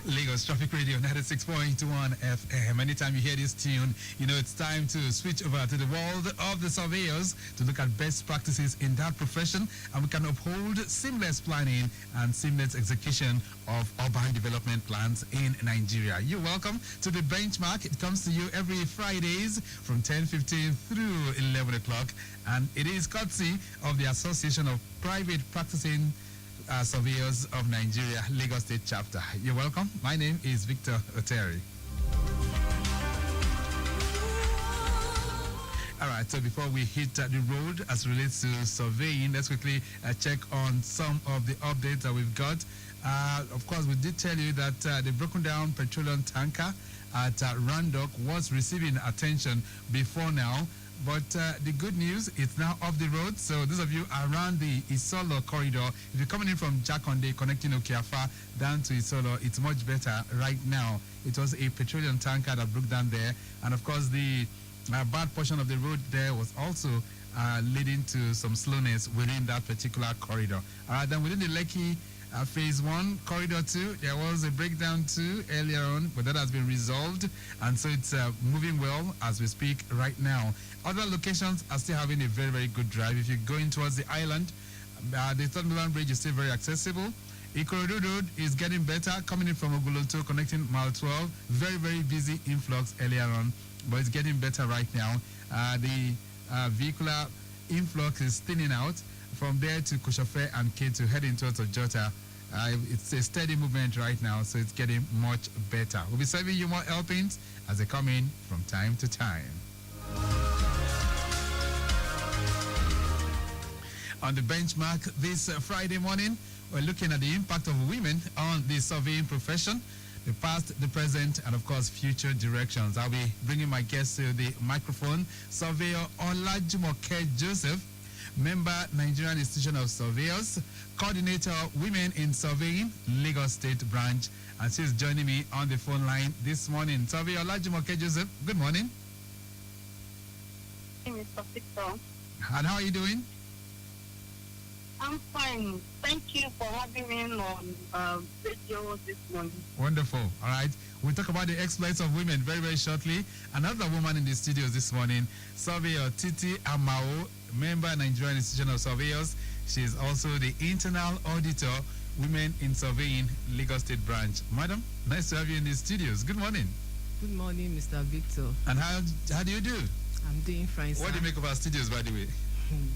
Lagos Traffic Radio 96.1 FM. Anytime you hear this tune, you know it's time to switch over to the world of the surveyors to look at best practices in that profession, and we can uphold seamless planning and seamless execution of urban development plans in Nigeria. You're welcome to the benchmark. It comes to you every Fridays from 10:15 through 11 o'clock, and it is courtesy of the Association of Private Practicing Surveyors of Nigeria, Lagos State Chapter. You're welcome. My name is Victor Oteri. All right, so before we hit the road as relates to surveying, let's quickly check on some of the updates that we've got. Of course, we did tell you that the broken down petroleum tanker at Randok was receiving attention before now. But the good news, it's now off the road. So those of you around the Isolo corridor, if you're coming in from Jakonde, connecting Okiafa down to Isolo, it's much better right now. It was a petroleum tanker that broke down there. And of course, the bad portion of the road there was also leading to some slowness within that particular corridor. All right, then within the Lekki Phase 1, Corridor 2, there was a breakdown too earlier on, but that has been resolved, and so it's moving well as we speak right now. Other locations are still having a very, very good drive. If you're going towards the island, the Third Milan Bridge is still very accessible. Ikorodu Road is getting better, coming in from Ogoloto, connecting Mile 12. Very, very busy influx earlier on, but it's getting better right now. The vehicular influx is thinning out. From there to Koshofe and Ketu, heading towards Ojota. It's a steady movement right now, so it's getting much better. We'll be serving you more helpings as they come in from time to time. On the benchmark this Friday morning, we're looking at the impact of women on the surveying profession, the past, the present, and of course, future directions. I'll be bringing my guests to the microphone. Surveyor Olajumoke Joseph, member Nigerian Institution of Surveyors, coordinator Women in Surveying, Lagos State Branch, and she's joining me on the phone line this morning. Surveyor Olajumoke Joseph, good morning. Hey, Mr. Victor. And how are you doing? I'm fine. Thank you for having me on radio this morning. Wonderful. All right. We'll talk about the exploits of women very, very shortly. Another woman in the studios this morning, Surveyor Titi Amao, member Nigerian Institution of Surveyors. She is also the internal auditor, Women in Surveying, Lagos State Branch. Madam, nice to have you in the studios. Good morning. Good morning, Mr. Victor. And how do you do? I'm doing fine, sir. What do you make of our studios, by the way?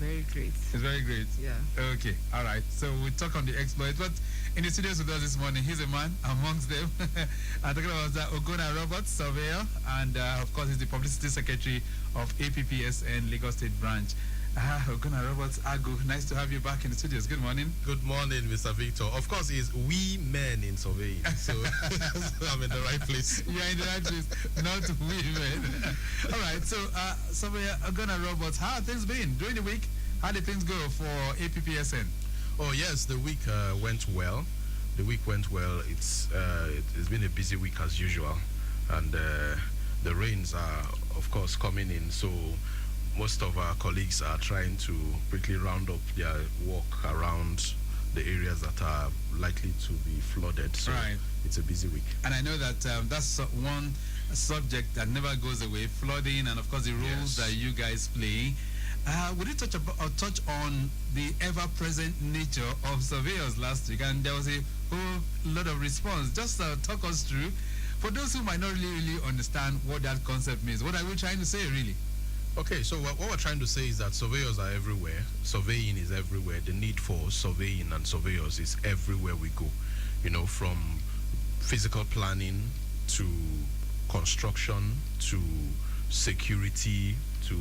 Very great. It's very great. Yeah. Okay. All right. So we'll talk on the exploits. But in the studios with us this morning, he's a man amongst them. I'm talking about Ogona Roberts, surveyor, and of course, he's the publicity secretary of APPSN Lagos State Branch. Ogona Roberts, Agu, nice to have you back in the studios. Good morning. Good morning, Mr. Victor. Of course, it's we men in surveying, so I'm in the right place. You're in the right place, not we men. All right, so Surveyor Ogona Roberts, how have things been during the week? How did things go for APPSN? Oh yes, the week went well. The week went well. It's been a busy week as usual, and the rains are of course coming in, so most of our colleagues are trying to quickly round up their work around the areas that are likely to be flooded. So right. It's a busy week. And I know that that's one subject that never goes away, flooding, and of course the roles that you guys play. We did touch on the ever-present nature of surveyors last week, and there was a whole lot of response. Just talk us through, for those who might not really understand what that concept means. What are we trying to say, really? Okay, so what we're trying to say is that surveyors are everywhere. Surveying is everywhere. The need for surveying and surveyors is everywhere we go. You know, from physical planning to construction to security to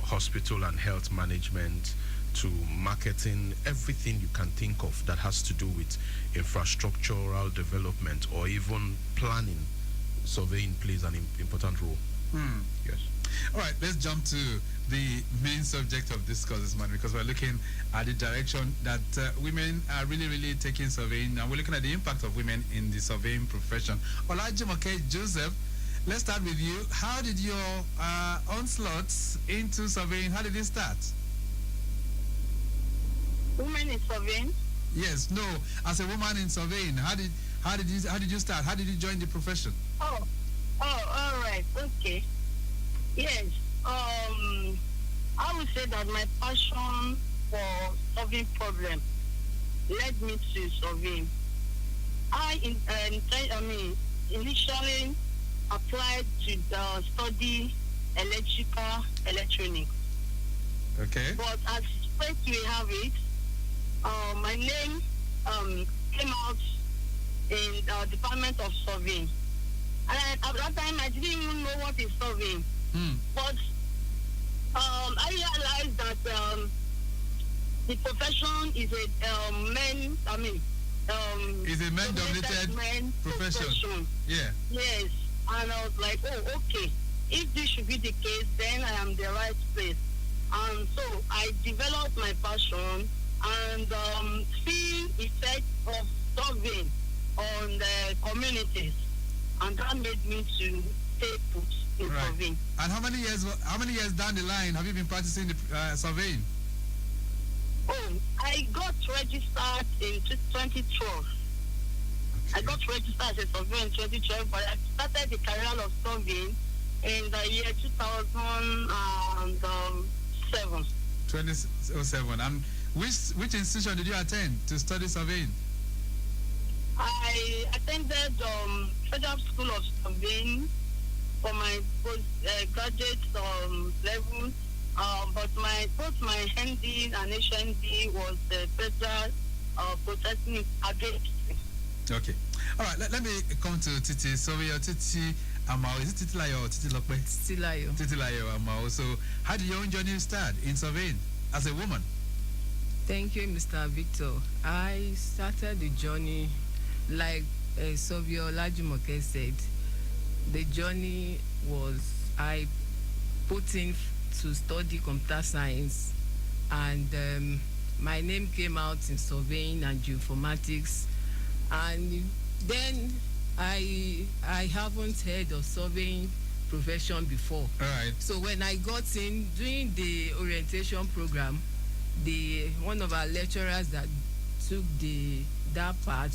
hospital and health management to marketing, everything you can think of that has to do with infrastructural development or even planning, surveying plays an important role. Yes. All right, let's jump to the main subject of discourse this morning, because we're looking at the direction that women are really, really taking surveying, and we're looking at the impact of women in the surveying profession. Olajumoke Joseph, let's start with you. How did your onslaughts into surveying, how did it start? Women in surveying? Yes, no, as a woman in surveying, how How did you start? How did you join the profession? Oh, all right. Okay. Yes. I would say that my passion for solving problems led me to surveying. Initially applied to study electronics. Okay. But as first we have it, my name came out in the Department of Surveying. And at that time, I didn't even know what is surveying. But I realized that the profession is a It's a men-dominated profession. Yeah. Yes. And I was like, oh, okay. If this should be the case, then I am the right place. And so I developed my passion and see effect of surveying on the communities, and that made me to stay put in surveying. And how many years down the line have you been practicing the surveying? Oh, I got registered in 2012. Okay. I got registered as a surveyor in 2012, but I started the career of surveying in the year 2007. 2007. And which institution did you attend to study surveying? I attended Federal School of Surveying for my postgraduate level, but both my ND and HND was Federal Processing Ability. Okay. All right. Let me come to Titi. Surveyor Titi Amao. Is it Titi Layo or Titi Lokpe? Stilayo. Titi Layo Amao. So, how did your own journey start in surveying as a woman? Thank you, Mr. Victor. I started the journey like Surveyor Olajumoke said. The journey was I put in to study computer science, and my name came out in surveying and geoinformatics, and then I haven't heard of surveying profession before. All right. So when I got in during the orientation program, one of our lecturers that took that part,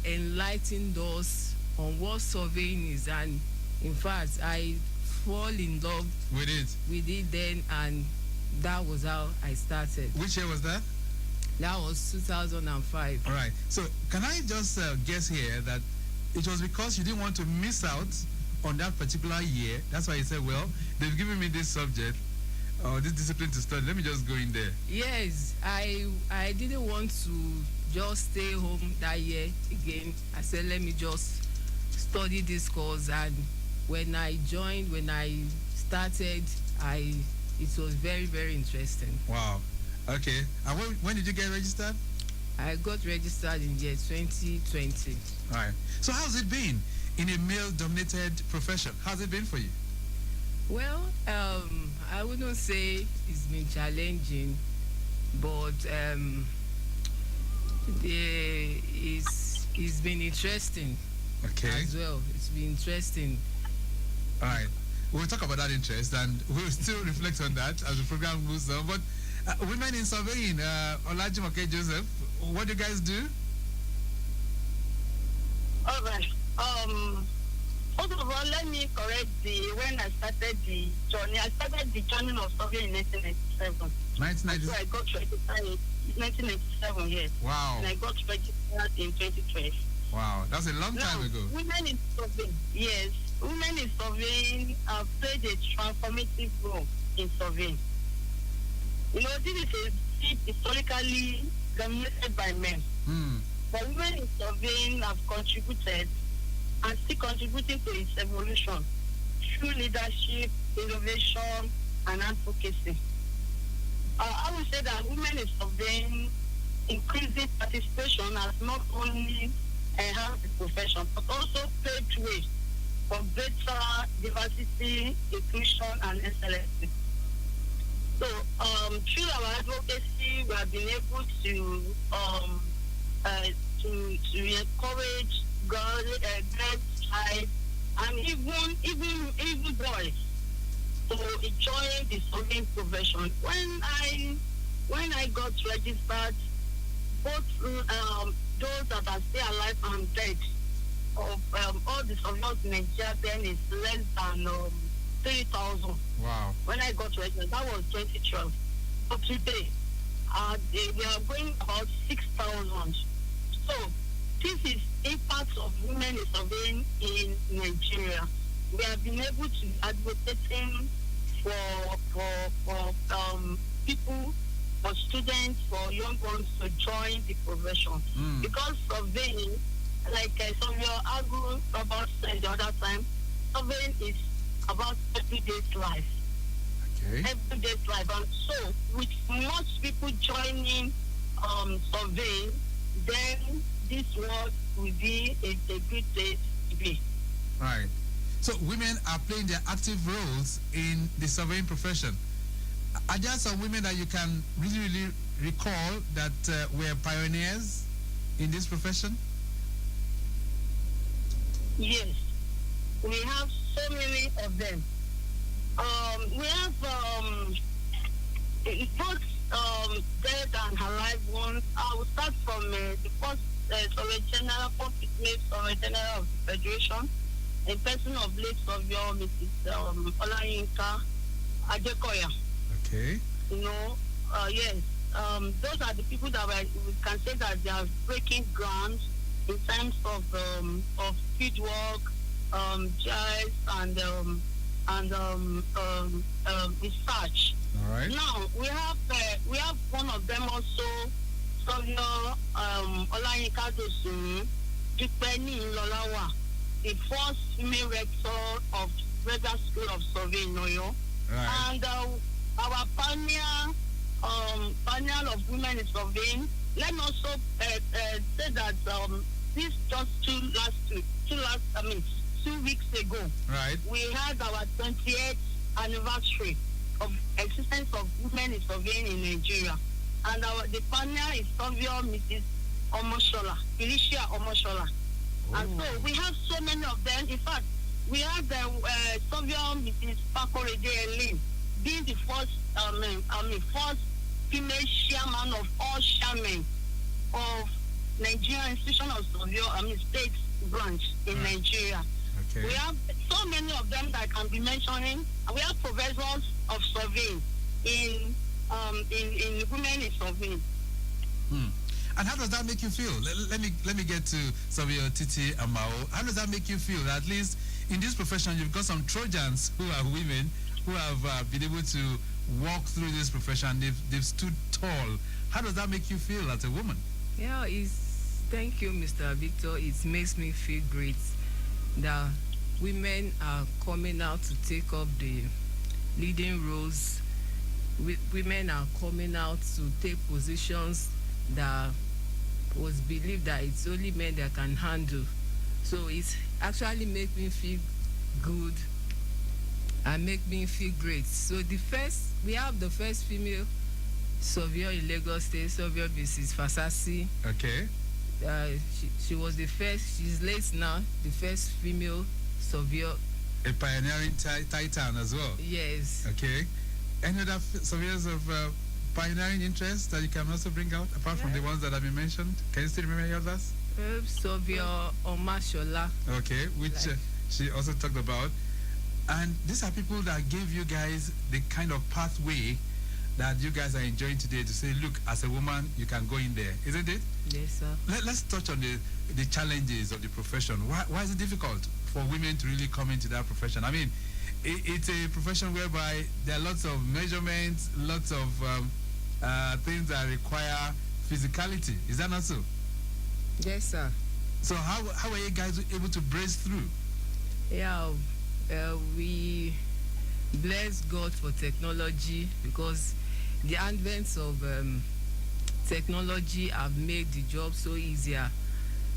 enlightened us on what surveying is, and in fact I fall in love with it then, and that was how I started. Which year was that? That was 2005. All right. So can I just guess here that it was because you didn't want to miss out on that particular year? That's why you said, well, they've given me this subject or this discipline to study. Let me just go in there. Yes, I didn't want to just stay home that year again. I said, let me just study this course. And when I started, it was very, very interesting. Wow. Okay. And when did you get registered? I got registered in year 2020. All right. So how's it been in a male-dominated profession? How's it been for you? Well, I wouldn't say it's been challenging, but it's been interesting. Okay. As well. It's been interesting. All right. We'll talk about that interest, and we'll still reflect on that as the program moves on. But women in surveying, Olajumoke Joseph, what do you guys do? All right. First of all, let me correct when I started the journey. I started the journey of surveying in 1997. 1997. So I got registered in 1997, yes. Wow. And I got registered in 2012. Wow, that's a long time ago. Women in surveying, yes. Women in surveying have played a transformative role in surveying. This is a field historically dominated by men. But women in surveying have contributed and still contributing to its evolution through leadership, innovation, and advocacy. I would say that women in surveying increasing participation has not only enhanced the profession, but also paved way for greater diversity, inclusion, and excellency. So, through our advocacy, we have been able to encourage girls, child, and even boys to join the surveying profession. When I got registered, both those that are still alive and dead of all the surveyors in Nigeria then is less than 3,000. Wow. When I got registered, that was 2012. But today, we are going about 6,000. So this is impact of women in surveying in Nigeria. We have been able to advocating for people, for students, for young ones to join the profession. Because surveying, like some of your argue about said the other time, surveying is about everyday's life. Okay. Everyday's life. And so, with most people joining surveying, then this world will be a good place to be. Right. So women are playing their active roles in the surveying profession. Are there some women that you can really recall that were pioneers in this profession? Yes. We have so many of them. We have both dead and alive ones. I will start from the first Survey General, Survey General of the Federation, a person of late Surveyor, Mrs. Olayinka Adekoya. Okay. You know, yes. Those are the people that we can say that they are breaking ground in terms of field work, GIS, and research. All right. Now we have one of them also, Surveyor Olayinka Dosunmu Dupeni Lolawa, the first female rector of Federal School of Surveying in Oyo. Right. And our panel of women in surveying. Let me also say that this just 2 weeks ago, Right. we had our 28th anniversary of existence of women in surveying in Nigeria. And the panel is Surveyor Mrs. Omoshola, Felicia Omoshola. And so we have so many of them. In fact, we have the Surveyor Mrs. Pakorede Elin being the first, first female chairman of all chairmen of Nigerian Institution of Surveyor, state branch in Nigeria. Okay. We have so many of them that I can be mentioning. And we have professors of surveying in women in surveying. And how does that make you feel? Let me get to Surveyor Titi Amao. How does that make you feel? That at least in this profession, you've got some Trojans who are women who have been able to walk through this profession. They've stood tall. How does that make you feel as a woman? Yeah, thank you, Mr. Victor. It makes me feel great that women are coming out to take up the leading roles. Women are coming out to take positions that was believed that it's only men that can handle. So it actually makes me feel good and make me feel great. So we have the first female surveyor in Lagos State, Surveyor Mrs. Fasasi. Okay. She was the first, she's late now, the first female surveyor. A pioneering titan as well. Yes. Okay. Any other surveyors of pioneering interest that you can also bring out, apart from the ones that have been mentioned? Can you still remember any others? Surveyor Omashola. Okay, which she also talked about. And these are people that gave you guys the kind of pathway that you guys are enjoying today to say, look, as a woman, you can go in there, isn't it? Yes, sir. Let's touch on the challenges of the profession. Why is it difficult for women to really come into that profession? I mean, it's a profession whereby there are lots of measurements, lots of things that require physicality. Is that not so? Yes, sir. So how are you guys able to brace through? Yeah, we bless God for technology, because the advent of technology have made the job so easier.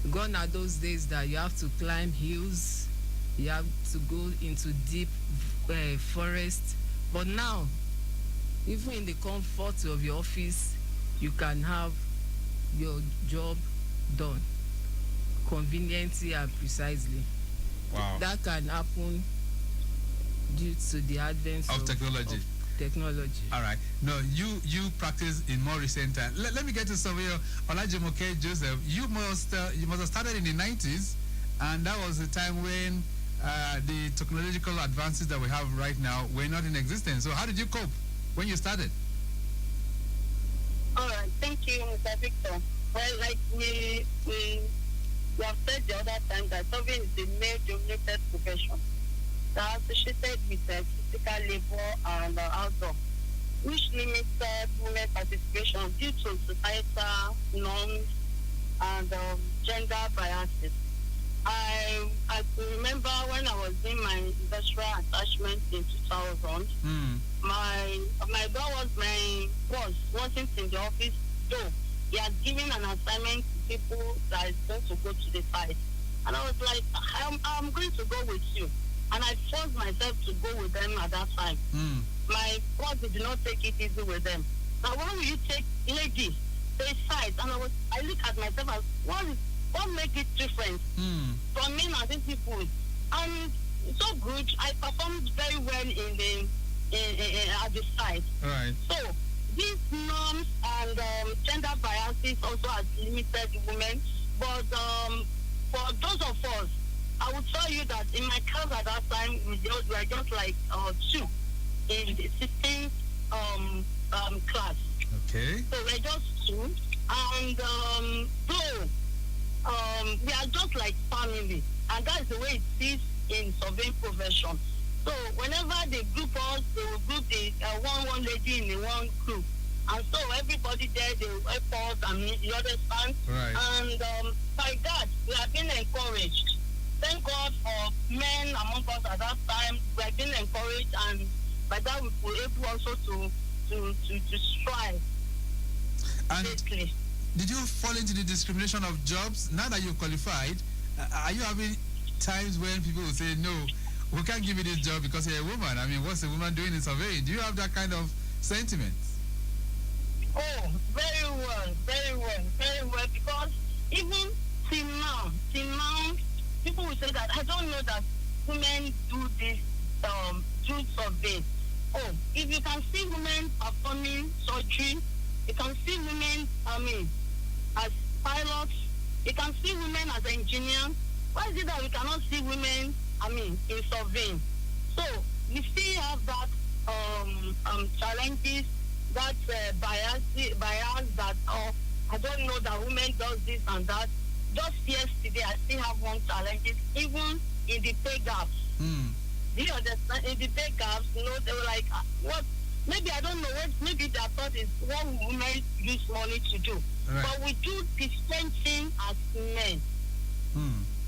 Gone are those days that you have to climb hills, you have to go into deep forest. But now, even in the comfort of your office, you can have your job done conveniently and precisely. Wow. That can happen due to the advent of technology. technology. All right. No, you practice in more recent time. Let me get to Surveyor Olajumoke Joseph. You must have started in the 90s, and that was the time when the technological advances that we have right now were not in existence. So how did you cope when you started? All right, thank you, Mr. Victor. Well, like we have said the other time that surveying is a male-dominated profession that are associated with physical labor and outdoor, which limited women participation due to societal norms and gender biases. I remember when I was in my industrial attachment in 2000, my boss wasn't in the office, though he had given an assignment to people that is going to go to the site. And I was like, I'm going to go with you. And I forced myself to go with them at that time. My boss did not take it easy with them. Now, why will you take ladies to a site? And I look at myself as, what makes it different from men and these people? And so good, I performed very well at the site. Right. So these norms and gender biases also has limited women. But for those of us, I would tell you that in my class at that time, we were just like two in the 16th class. Okay. So we're just two, and though we are just like family, and that's the way it is in surveying profession. So whenever they group us, they will group the one lady in the one group, and so everybody there, they will help us and you understand. Right. And by that, we have been encouraged. Thank God for men among us at that time. We have been encouraged, and by that we were able also to strive. And basically. did you fall into the discrimination of jobs? Now that you've qualified, are you having times when people will say, no, we can't give you this job because you're a woman? I mean, what's a woman doing in surveying? Do you have that kind of sentiment? Oh, very well, because even till now, people will say that I don't know that women do this, do survey. Oh, if you can see women performing surgery, you can see women, as pilots, you can see women as engineers. Why is it that we cannot see women, in surveying? So, we still have that challenges, that bias that, I don't know that women does this and that. Just yesterday, I still have one challenge, even in the pay gaps. Do you understand? In the pay gaps, they were like, what? Maybe I don't know what. Maybe their thought is what women use money to do. Right. But we do the same thing as men.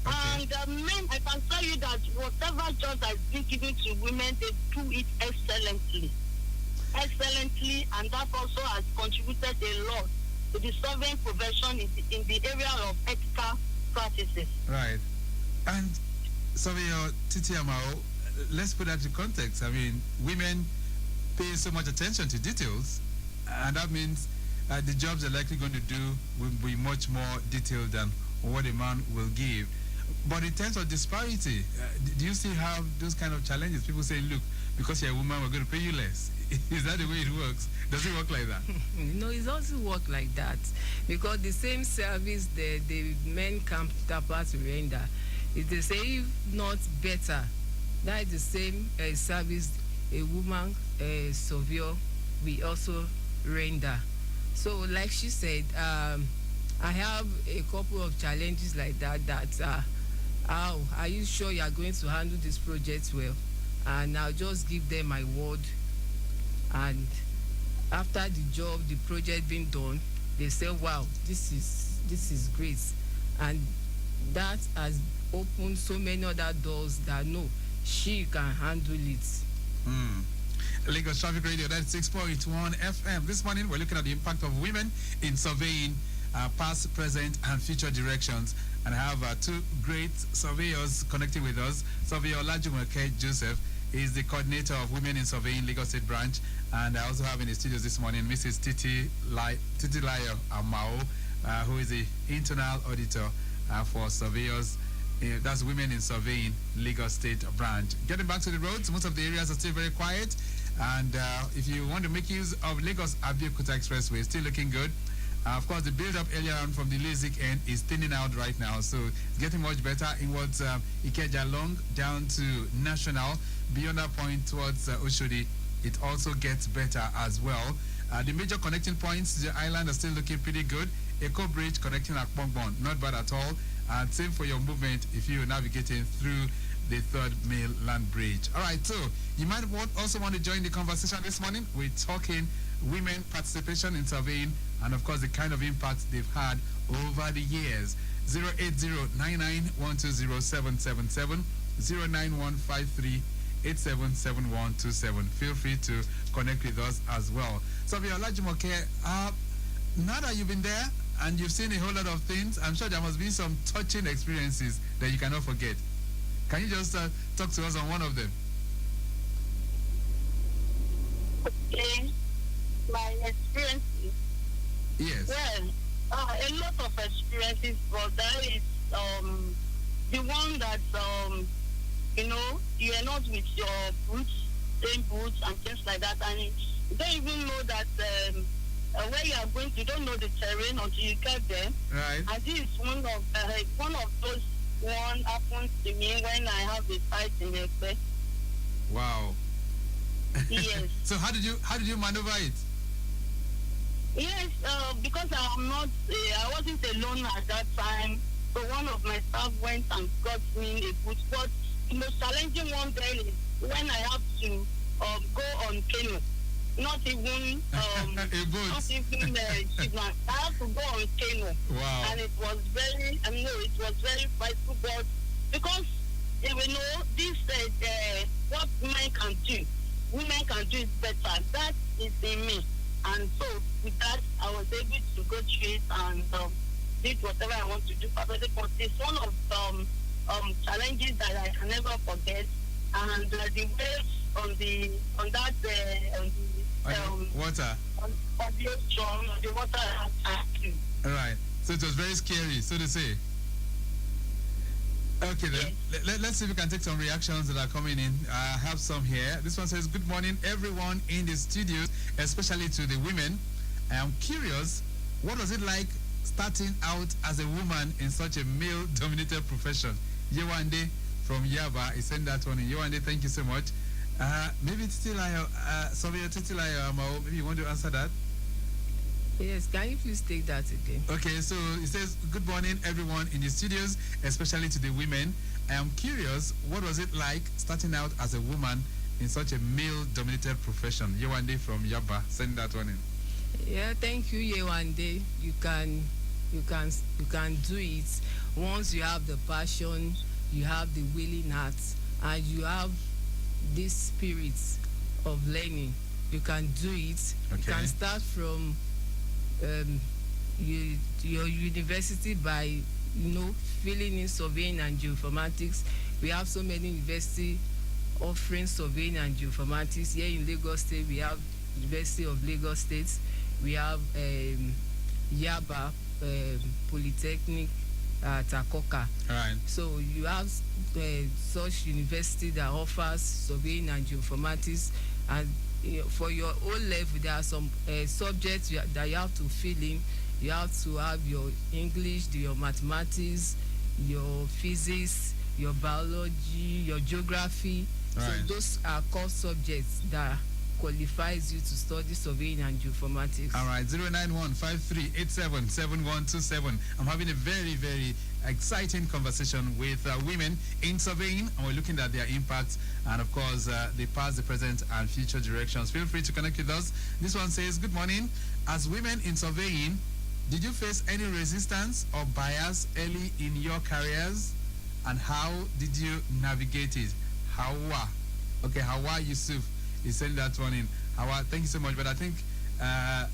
Okay. And men, I can tell you that whatever job has been given to women, they do it excellently, and that also has contributed a lot to the surveying profession in the area of ethical practices. Right. And Surveyor Titi Amao, let's put that into context. I mean, women pay so much attention to details, and that means the jobs they're likely going to do will be much more detailed than what a man will give. But in terms of disparity, do you still have those kind of challenges? People say, look, because you're a woman, we're going to pay you less. Is that the way it works? Does it work like that? No, it doesn't work like that, because the same service the men counterparts render is the same, if not better. That is the same service a woman surveyor will also render. So, like she said, I have a couple of challenges like that. How are you sure you are going to handle this project well? And I'll just give them my word. And after the job, the project being done, they say, wow, this is great. And that has opened so many other doors that no, she can handle it. Lagos Traffic Radio, that's 6.1 FM. This morning, we're looking at the impact of women in surveying past, present, and future directions. And I have two great surveyors connecting with us. Surveyor Olajumoke Joseph is the coordinator of Women in Surveying Lagos State Branch. And I also have in the studios this morning Mrs. Titi Layo Amao, who is the internal auditor for surveyors. That's Women in Surveying Lagos State Branch. Getting back to the roads, most of the areas are still very quiet. And if you want to make use of Lagos Abeokuta Expressway, still looking good. Of course, the build-up earlier on from the Lasik end is thinning out right now, so it's getting much better inwards Ikeja long down to National. Beyond that point towards Oshodi, it also gets better as well. The major connecting points to the island are still looking pretty good. Eco Bridge connecting Akpongbon, not bad at all. And same for your movement if you're navigating through the third mainland bridge. All right, so you might also want to join the conversation this morning. We're talking women participation in surveying and, of course, the kind of impact they've had over the years. 08099120777, 09153877127. Feel free to connect with us as well. So, Olajimoke, now that you've been there and you've seen a whole lot of things, I'm sure there must be some touching experiences that you cannot forget. Can you just talk to us on one of them? Okay. My experiences. Yes. Well, a lot of experiences, but that is the one that you know, you are not with your boots, same boots and things like that, and you don't even know that where you are going to, you don't know the terrain until you get there. Right. And this is one of those one happens to me when I have a site in Ekpe. Wow. Yes. So how did you maneuver it? Yes, because I wasn't alone at that time. So one of my staff went and got me a boot. But the most challenging one there is when I have to go on canoe. Not even a boat. not even shipment. I have to go on canoe. Wow. And it was very frightful, but because you know this what women can do it better. That is in me. And so with that, I was able to go through it and did whatever I want to do. But it's one of challenges that I can never forget. And the waves on the water. On the ocean, the water had to. All right. So it was very scary, so to say. Okay, then. Yes. Let's see if we can take some reactions that are coming in. I have some here. This one says, good morning, everyone in the studios, especially to the women. I am curious, what was it like starting out as a woman in such a male-dominated profession? Yewande from Yaba is saying that one in. Yewande, thank you so much. Maybe Titilayo, maybe you want to answer that? Yes, can you please take that again? Okay, so it says, good morning, everyone in the studios, especially to the women. I am curious, what was it like starting out as a woman in such a male-dominated profession? Yewande from Yaba, send that one in. Yeah, thank you, Yewande. You can do it once you have the passion, you have the willing heart, and you have this spirit of learning. You can do it. Okay. You can start from your university by filling in surveying and geoinformatics. We have so many universities offering surveying and geoinformatics. Here in Lagos State, we have University of Lagos State. We have Yaba Polytechnic at Akoka. Right. So you have such university that offers surveying and geoinformatics, and for your O level there are some subjects that you have to fill in. You have to have your English, your mathematics, your physics, your biology, your geography. Right. So those are core subjects that qualifies you to study surveying and geoinformatics. All right, 09153877127. I'm having a very, very exciting conversation with women in surveying, and we're looking at their impacts and, of course, the past, the present, and future directions. Feel free to connect with us. This one says, good morning. As women in surveying, did you face any resistance or bias early in your careers, and how did you navigate it? Hawa. Okay, Hawa Yusuf is sending that one in. Hawa, thank you so much. But I think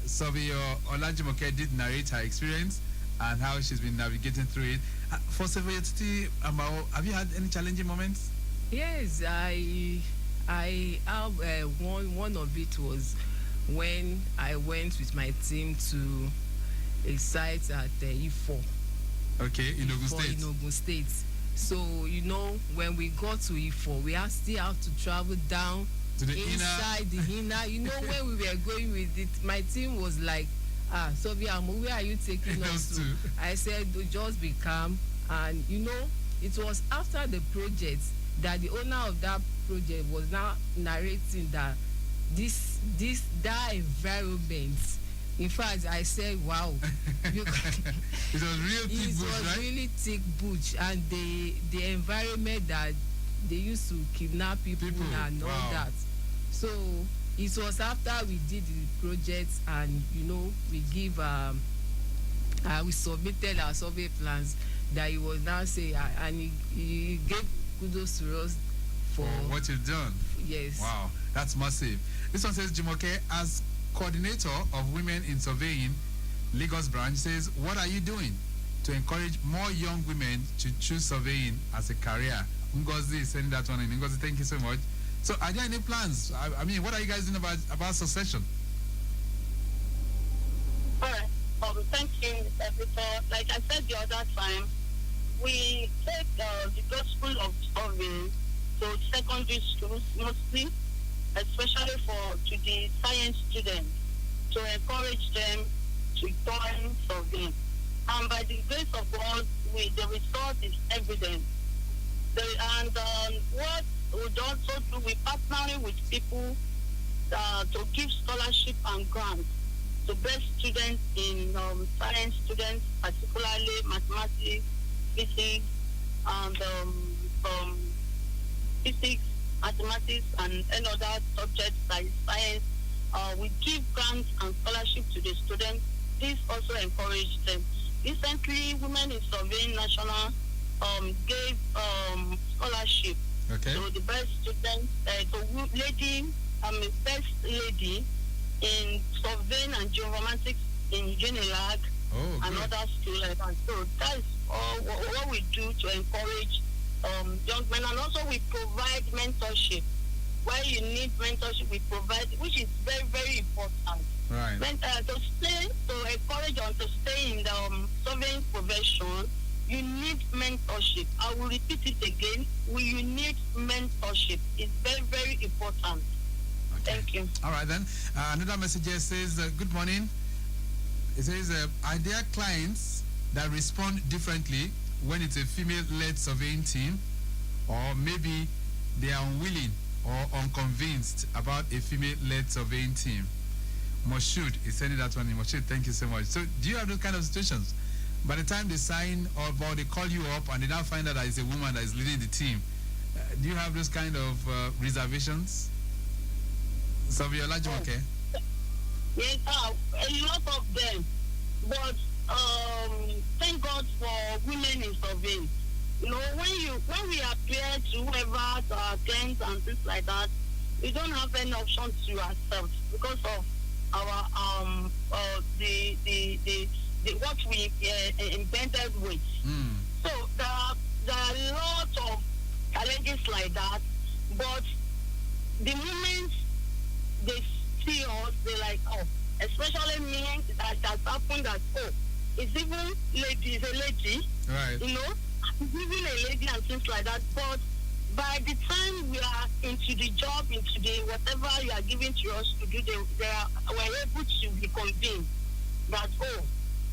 Surveyor Olajimoke did narrate her experience and how she's been navigating through it. For Surveyor Titi, have you had any challenging moments? Yes, I have one of it was when I went with my team to a site at Ifo. Okay, in Ogun State. In Ogun State. So, when we got to Ifo, we still have to travel down To the inside the inner. You know, when we were going with it, my team was like, Sylvia, where are you taking us to? I said, just be calm. And you know, it was after the project that the owner of that project was now narrating that that environment. In fact, I said, wow. It was real thick It bush, was right? really thick bush, and the environment that they used to kidnap people and all wow. that. So it was after we did the project, and you know, we we submitted our survey plans, that he was now saying, and he gave kudos to us for what you've done. Yes. Wow, that's massive. This one says, Jumoke, as coordinator of Women in Surveying, Lagos branch, says, what are you doing to encourage more young women to choose surveying as a career? Ngozi is sending that one in. Ngozi, thank you so much. So are there any plans? I mean, what are you guys doing about succession? All right. Thank you, Mr. Victor. Like I said the other time, we take the gospel of surveying to secondary schools mostly, especially to the science students, to encourage them to join surveying. And by the grace of God, the result is evident. What we also do, we partnering with people to give scholarship and grants to best students in science students, particularly mathematics, physics, and physics, mathematics, and other subjects like science. We give grants and scholarship to the students. This also encourages them. Recently, Women in Surveying National gave scholarship to the best student, best lady in surveying and georomantics in Unilag and other schools like that. So that is all what we do to encourage young men, and also we provide mentorship. Where you need mentorship, we provide, which is very, very important. Right. To encourage them to stay in the surveying profession, you need mentorship. I will repeat it again. You need mentorship. It's very, very important. Okay. Thank you. All right, then. Another message here says, good morning. It says, are there clients that respond differently when it's a female-led surveying team, or maybe they are unwilling or unconvinced about a female-led surveying team? Moshood is sending that one in. Moshood, thank you so much. So do you have those kind of situations? By the time they sign or they call you up and they now find out that it's a woman that is leading the team, do you have those kind of reservations? Sylvia Olajumoke? Yes, a lot of them. But thank God for Women in Surveying. You know, when we appear to whoever to attend and things like that, we don't have any option to ourselves because of our what we invented with. So there are a lot of challenges like that, but the moment they see us, they're like, oh, especially me, that has happened that, oh, it's even it's a lady, right? You know, it's even a lady and things like that. But by the time we are into the job, into the whatever you are giving to us to do, we're able to be convinced that, oh,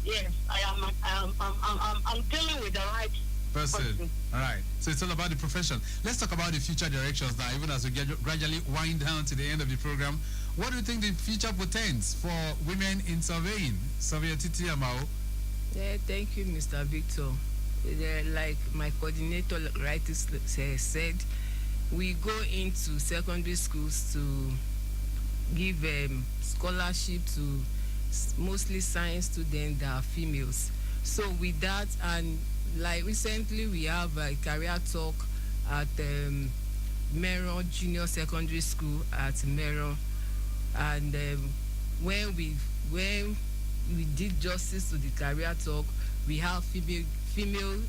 yes, I'm dealing with the right person. All right. So it's all about the profession. Let's talk about the future directions now, even as we gradually wind down to the end of the program. What do you think the future portends for women in surveying? Surveyor Titi Amao. Yeah, thank you, Mr. Victor. Like my coordinator rightly said, we go into secondary schools to give scholarship to mostly science students that are females. So with that, and like recently we have a career talk at Meron Junior Secondary School at Meron, and when we did justice to the career talk, we have female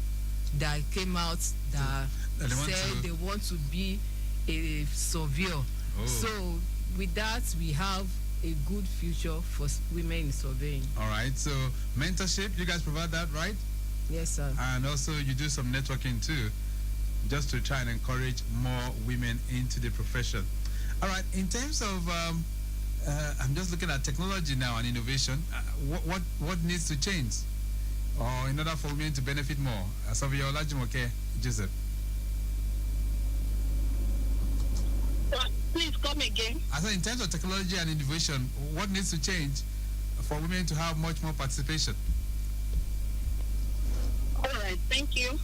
that came out that said they want to be a surveyor. So with that, we have a good future for women in surveying. All right. So mentorship, you guys provide that, right? Yes, sir. And also you do some networking too, just to try and encourage more women into the profession. All right. In terms of, I'm just looking at technology now and innovation. What needs to change, or in order for women to benefit more? Surveyor Olajimoke Joseph. Please come again. I said, in terms of technology and innovation, what needs to change for women to have much more participation? All right, thank you.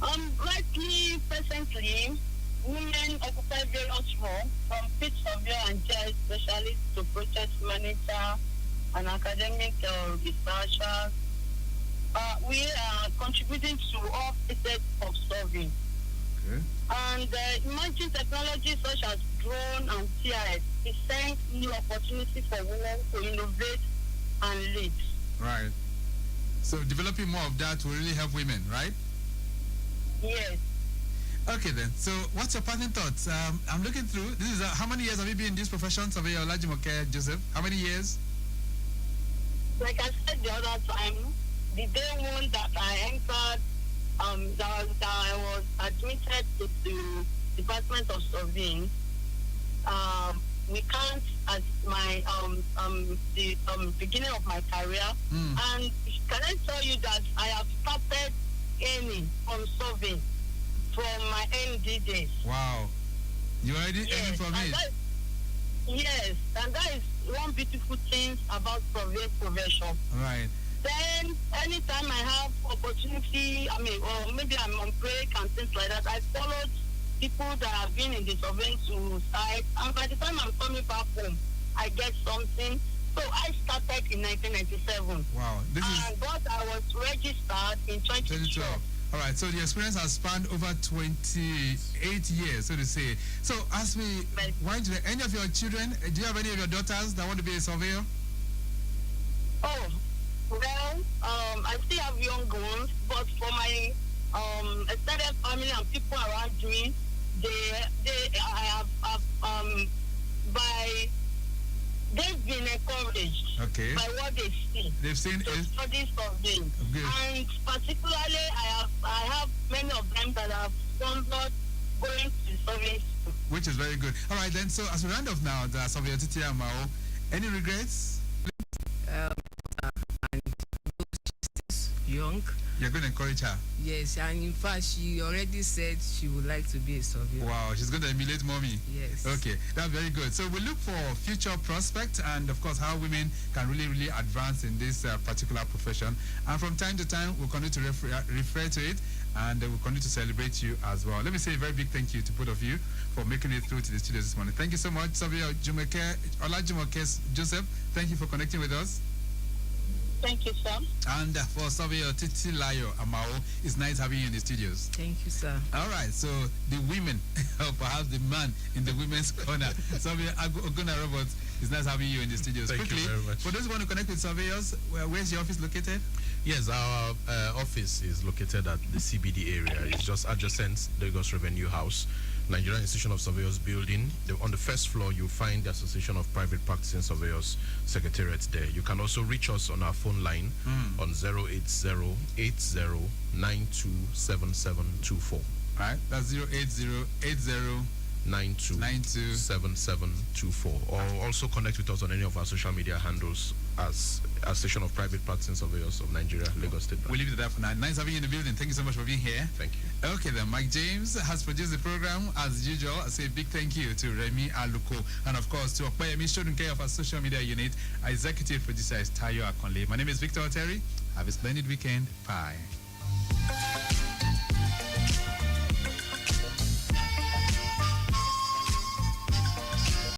Rightly, presently, women occupy various roles, from pit surveyor and GI specialist to project manager and academic researcher. We are contributing to all phases of surveying. Okay. And emerging technologies such as drone and TIS present new opportunities for women to innovate and lead. Right. So developing more of that will really help women, right? Yes. Okay then. So what's your parting thoughts? I'm looking through. This is how many years have you been in this profession, Surveyor Olajimoke Joseph? How many years? Like I said the other time, the day one that I entered, that I was admitted to the Department of Surveying. We count as my the beginning of my career, and can I tell you that I have started earning from surveying from my ND days. Wow, you already earning from it. Yes, and that is one beautiful thing about surveying profession. Right. Then anytime I have opportunity, or maybe I'm on break and things like that, I followed people that have been in the surveying to site, and by the time I'm coming back home, I get something. So I started in 1997. Wow. But I was registered in 2012. All right, so the experience has spanned over 28 years, so to say. So as we wind to any of your children, do you have any of your daughters that want to be a surveyor? Oh, well, I still have young ones, but for my extended family and people around me, they've been encouraged by what they see. They've seen to study surveying, and particularly I have many of them that have sponsored going to surveying school. Which is very good. All right, then. So as we round off now, the Surveyor Oteri Amao, any regrets? And she's young. You're going to encourage her? Yes, and in fact, she already said she would like to be a surveyor. Wow, she's going to emulate mommy. Yes. Okay, that's very good. So we look for future prospects and, of course, how women can really, really advance in this particular profession. And from time to time, we'll continue to refer to it, and we'll continue to celebrate you as well. Let me say a very big thank you to both of you for making it through to the studio this morning. Thank you so much, Surveyor Olajimoke Joseph. Thank you for connecting with us. Thank you, sir. And for Surveyor Titilayo Amao, it's nice having you in the studios. Thank you, sir. All right, so the women, or perhaps the man in the women's corner, Surveyor Oguna Roberts, it's nice having you in the studios. Thank you very much. For those who want to connect with surveyors, where's your office located? Yes, our office is located at the CBD area. It's just adjacent Lagos Revenue House, Nigerian Institution of Surveyors building. On the first floor, you'll find the Association of Private Practicing Surveyors Secretariat there. You can also reach us on our phone line on 08080927724. Right, that's 08080927724. Or also connect with us on any of our social media handles as Association of Private Practicing Surveyors of Nigeria, Lagos State. We'll leave it there for now. Nice having you in the building. Thank you so much for being here. Thank you. Okay then, Mike James has produced the program as usual. I say a big thank you to Remy Aluko, and of course to Okpayemi Shodunke of our social media unit. Our executive producer is Tayo Akonle. My name is Victor Oteri. Have a splendid weekend. Bye.